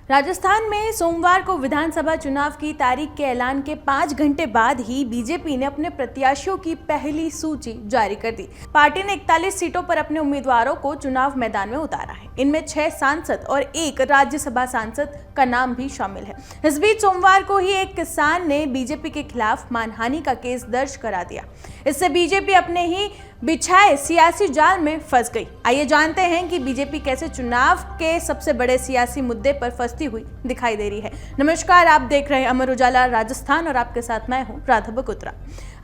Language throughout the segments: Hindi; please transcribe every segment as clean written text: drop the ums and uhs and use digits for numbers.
राजस्थान में सोमवार को विधानसभा चुनाव की तारीख के ऐलान के 5 घंटे बाद ही बीजेपी ने अपने प्रत्याशियों की पहली सूची जारी कर दी। पार्टी ने 41 सीटों पर अपने उम्मीदवारों को चुनाव मैदान में उतारा है। इनमें 6 सांसद और 1 राज्यसभा सांसद का नाम भी शामिल है। इस बीच सोमवार को ही एक किसान ने बीजेपी के खिलाफ मानहानि का केस दर्ज करा दिया। इससे बीजेपी अपने ही बिछाए सियासी जाल में फंस गई। आइए जानते हैं कि बीजेपी कैसे चुनाव के सबसे बड़े सियासी मुद्दे पर फंसती हुई दिखाई दे रही है। नमस्कार, आप देख रहे हैं अमर उजाला राजस्थान और आपके साथ मैं हूं राधा बकुत्रा।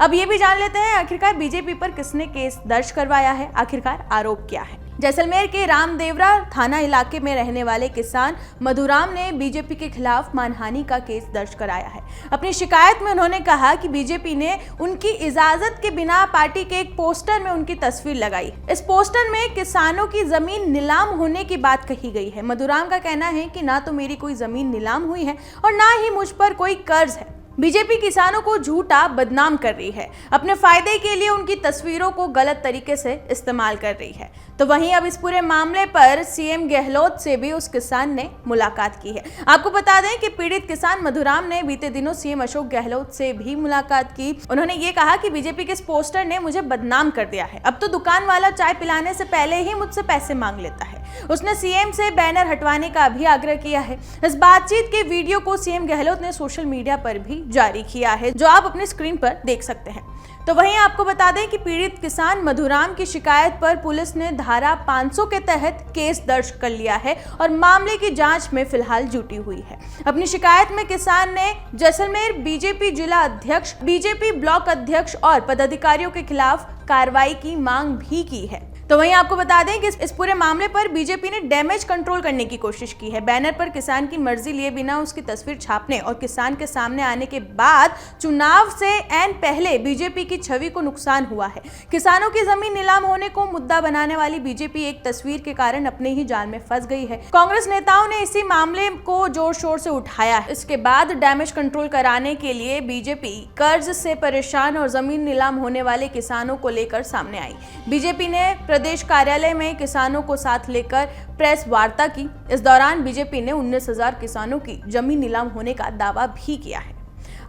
अब ये भी जान लेते हैं आखिरकार बीजेपी पर किसने केस दर्ज करवाया है, आखिरकार आरोप क्या है। जैसलमेर के रामदेवरा थाना इलाके में रहने वाले किसान मधुराम ने बीजेपी के खिलाफ मानहानि का केस दर्ज कराया है। अपनी शिकायत में उन्होंने कहा कि बीजेपी ने उनकी इजाजत के बिना पार्टी के एक पोस्टर में उनकी तस्वीर लगाई। इस पोस्टर में किसानों की जमीन नीलाम होने की बात कही गई है। मधुराम का कहना है कि ना तो मेरी कोई जमीन नीलाम हुई है और ना ही मुझ पर कोई कर्ज है। बीजेपी किसानों को झूठा बदनाम कर रही है, अपने फायदे के लिए उनकी तस्वीरों को गलत तरीके से इस्तेमाल कर रही है। तो वहीं अब इस पूरे मामले पर सीएम गहलोत से भी उस किसान ने मुलाकात की है। आपको बता दें कि पीड़ित किसान मधुराम ने बीते दिनों सीएम अशोक गहलोत से भी मुलाकात की। उन्होंने ये कहा कि बीजेपी के इस पोस्टर ने मुझे बदनाम कर दिया है। अब तो दुकान वाला चाय पिलाने से पहले ही मुझसे पैसे मांग लेता है। उसने सीएम से बैनर हटवाने का भी आग्रह किया है। इस बातचीत के वीडियो को सीएम गहलोत ने सोशल मीडिया पर भी जारी किया है, जो आप अपनी स्क्रीन पर देख सकते हैं। तो वहीं आपको बता दें कि पीड़ित किसान मधुराम की शिकायत पर पुलिस ने धारा 500 के तहत केस दर्ज कर लिया है और मामले की जांच में फिलहाल जुटी हुई है। अपनी शिकायत में किसान ने जैसलमेर बीजेपी जिला अध्यक्ष, बीजेपी ब्लॉक अध्यक्ष और पदाधिकारियों के खिलाफ कार्रवाई की मांग भी की है। तो वहीं आपको बता दें कि इस पूरे मामले पर बीजेपी ने डैमेज कंट्रोल करने की कोशिश की है। बैनर पर किसान की मर्जी लिए बिना उसकी तस्वीर छापने और किसान के सामने आने के बाद चुनाव से ऐन पहले बीजेपी की छवि को नुकसान हुआ है। किसानों की जमीन नीलाम होने को मुद्दा बनाने वाली बीजेपी एक तस्वीर के कारण अपने ही जाल में फंस गई है। कांग्रेस नेताओं ने इसी मामले को जोर शोर से उठाया है। इसके बाद डैमेज कंट्रोल कराने के लिए बीजेपी कर्ज से परेशान और जमीन नीलाम होने वाले किसानों को लेकर सामने आई। बीजेपी ने प्रदेश कार्यालय में किसानों को साथ लेकर प्रेस वार्ता की। इस दौरान बीजेपी ने 19,000 किसानों की जमीन नीलाम होने का दावा भी किया है।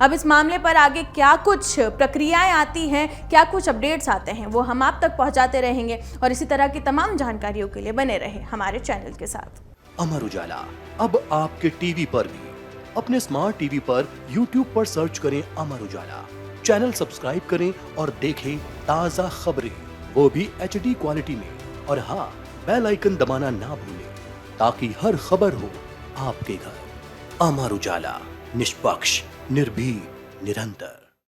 अब इस मामले पर आगे क्या कुछ प्रक्रियाएं आती हैं, क्या कुछ अपडेट्स आते हैं, वो हम आप तक पहुंचाते रहेंगे और इसी तरह की तमाम जानकारियों के लिए बने रहे हमारे चैनल के साथ। अमर उजाला अब आपके टीवी पर भी। अपने स्मार्ट टीवी पर यूट्यूब पर सर्च करें अमर उजाला, चैनल सब्सक्राइब करें और देखें ताज़ा खबरें, वो भी HD क्वालिटी में। और हाँ, बेल आइकन दबाना ना भूलें ताकि हर खबर हो आपके घर। अमर उजाला, निष्पक्ष, निर्भीक, निरंतर।